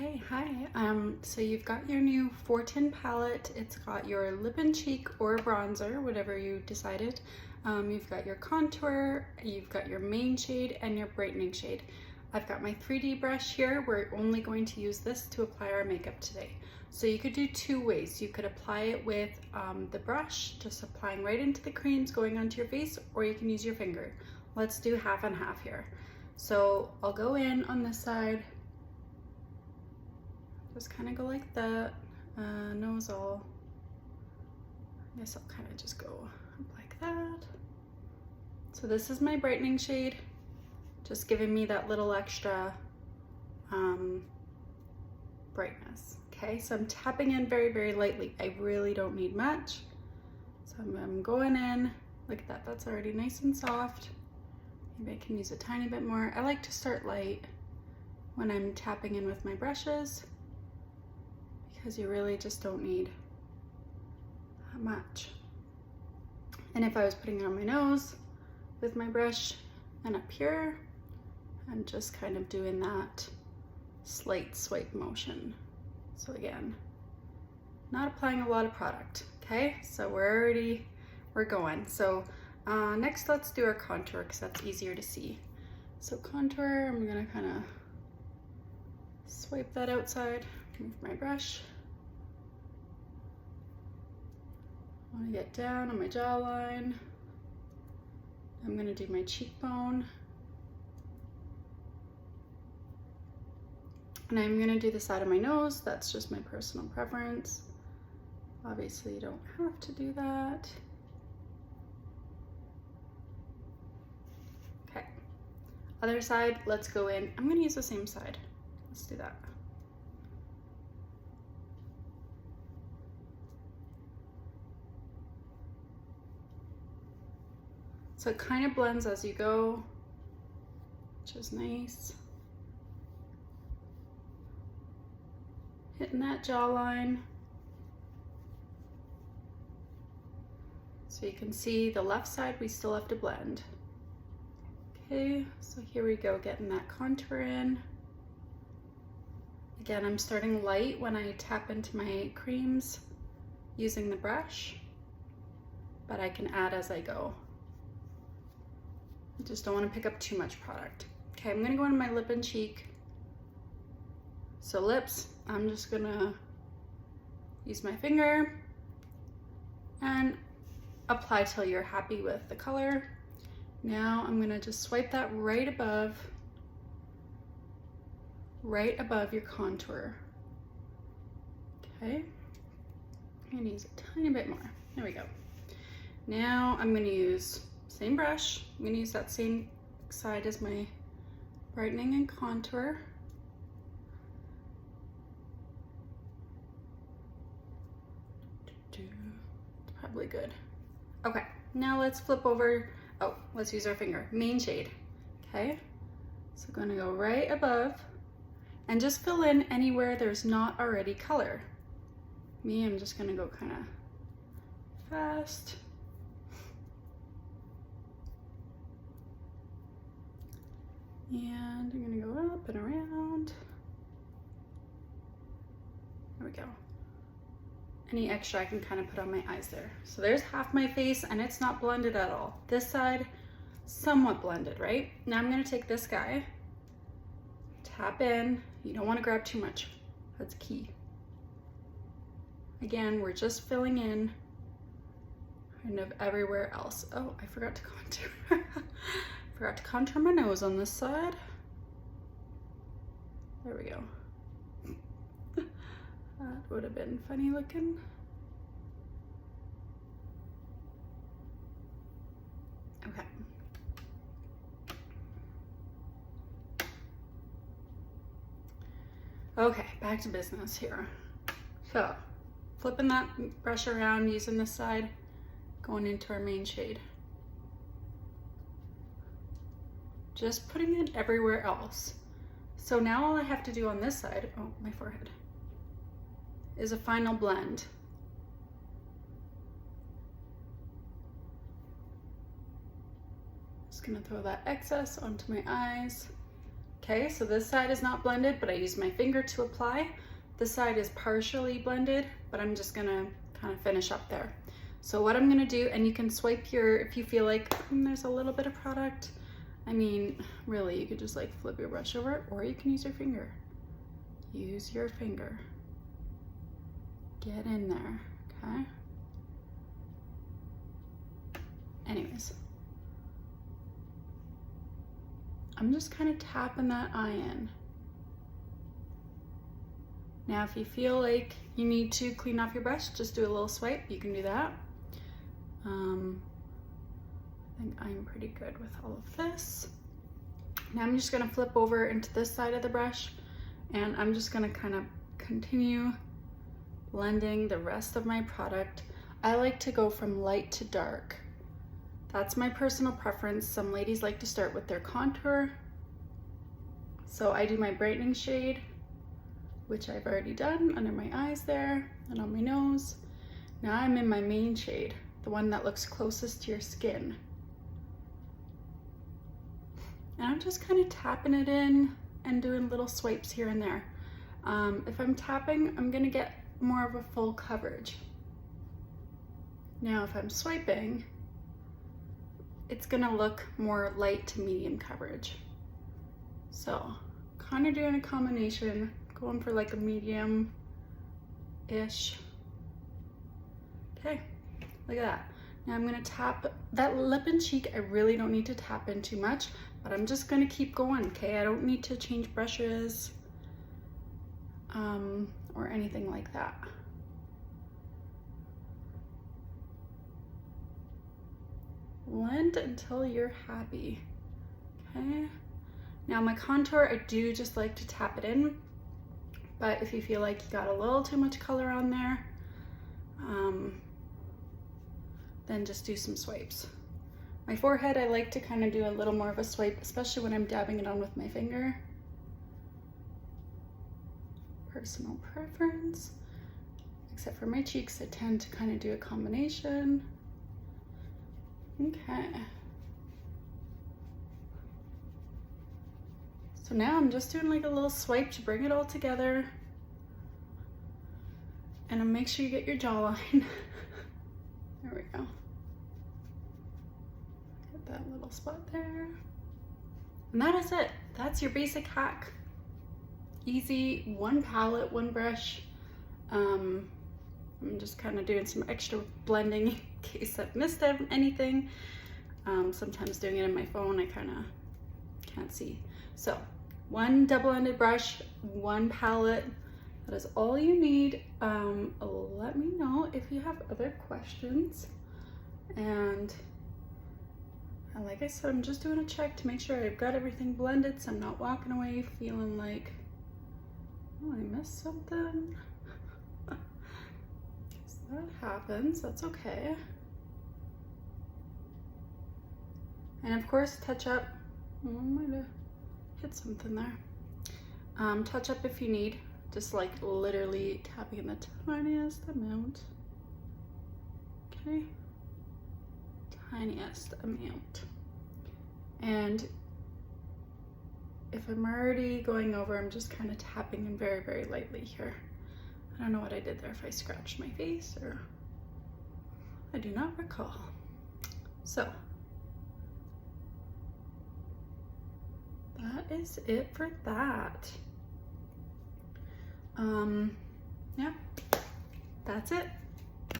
Okay, hi. So you've got your new 410 palette. It's got your lip and cheek or bronzer, whatever you decided. You've got your contour, you've got your main shade, and your brightening shade. I've got my 3D brush here. We're only going to use this to apply our makeup today. So you could do two ways. You could apply it with the brush, just applying right into the creams going onto your face, or you can use your finger. Let's do half and half here. So I'll go in on this side. Just kind of go like that. Nose all. I guess I'll kind of just go like that. So this is my brightening shade, just giving me that little extra brightness. Okay, so I'm tapping in very, very lightly. I really don't need much. So I'm going in. Look at that, that's already nice and soft. Maybe I can use a tiny bit more. I like to start light when I'm tapping in with my brushes, because you really just don't need that much. And if I was putting it on my nose with my brush and up here, I'm just kind of doing that slight swipe motion. So again, not applying a lot of product, okay? So we're going. So next let's do our contour, because that's easier to see. So contour, I'm gonna kind of swipe that outside, move my brush. I want to get down on my jawline. I'm going to do my cheekbone. And I'm going to do the side of my nose. That's just my personal preference. Obviously, you don't have to do that. Okay. Other side, let's go in. I'm going to use the same side. Let's do that. So it kind of blends as you go, which is nice. Hitting that jawline. So you can see the left side, we still have to blend. Okay, so here we go, getting that contour in. Again, I'm starting light when I tap into my creams using the brush, but I can add as I go. I just don't want to pick up too much product. Okay, I'm gonna go into my lip and cheek. So lips, I'm just gonna use my finger and apply till you're happy with the color. Now I'm gonna just swipe that right above your contour. Okay, I'm gonna use a tiny bit more. There we go. Now I'm gonna use same brush. I'm gonna use that same side as my brightening and contour. It's probably good. Okay, now let's flip over. Oh, let's use our finger. Main shade. Okay, so I'm gonna go right above and just fill in anywhere there's not already color. Me, I'm just gonna go kind of fast. And I'm gonna go up and around. There we go. Any extra I can kind of put on my eyes there. So there's half my face and it's not blended at all. This side, somewhat blended, right? Now I'm gonna take this guy, tap in. You don't wanna grab too much, that's key. Again, we're just filling in kind of everywhere else. Oh, I forgot to contour. Forgot to contour my nose on this side. There we go. That would have been funny looking. Okay. Okay, back to business here. So, flipping that brush around, using this side, going into our main shade. Just putting it everywhere else. So now all I have to do on this side, oh, my forehead, is a final blend. Just gonna throw that excess onto my eyes. Okay, so this side is not blended, but I use my finger to apply. This side is partially blended, but I'm just gonna kind of finish up there. So what I'm gonna do, and you can swipe your, if you feel like there's a little bit of product, I mean, really, you could just like flip your brush over it, or you can use your finger. Use your finger. Get in there, okay? Anyways, I'm just kind of tapping that eye in. Now, if you feel like you need to clean off your brush, just do a little swipe, you can do that. I think I'm pretty good with all of this. Now I'm just gonna flip over into this side of the brush, and I'm just gonna kind of continue blending the rest of my product. I like to go from light to dark. That's my personal preference. Some ladies like to start with their contour. So I do my brightening shade, which I've already done under my eyes there and on my nose. Now I'm in my main shade, the one that looks closest to your skin. And I'm just kind of tapping it in and doing little swipes here and there. If I'm tapping, I'm gonna get more of a full coverage. Now if I'm swiping, it's gonna look more light to medium coverage. So kind of doing a combination, going for like a medium-ish. Okay, look at that. Now I'm gonna tap that lip and cheek. I really don't need to tap in too much, but I'm just gonna keep going, okay? I don't need to change brushes or anything like that. Blend until you're happy, okay? Now my contour, I do just like to tap it in, but if you feel like you got a little too much color on there, then just do some swipes. My forehead, I like to kind of do a little more of a swipe, especially when I'm dabbing it on with my finger. Personal preference. Except for my cheeks, I tend to kind of do a combination. Okay. So now I'm just doing like a little swipe to bring it all together. And make sure you get your jawline. There we go. Get that little spot there. And that is it. That's your basic hack. Easy, one palette, one brush. I'm just kind of doing some extra blending in case I've missed anything. Sometimes doing it in my phone, I kind of can't see. So one double-ended brush, one palette. That is all you need. Let me know if you have other questions. And like I said, I'm just doing a check to make sure I've got everything blended so I'm not walking away feeling like, oh, I missed something. That happens, that's okay. And of course, touch up. Oh, I might have hit something there. Touch up if you need. Just like literally tapping in the tiniest amount. Okay, tiniest amount. And if I'm already going over, I'm just kind of tapping in very, very lightly here. I don't know what I did there, if I scratched my face or I do not recall. So that is it for that. Yeah, that's it.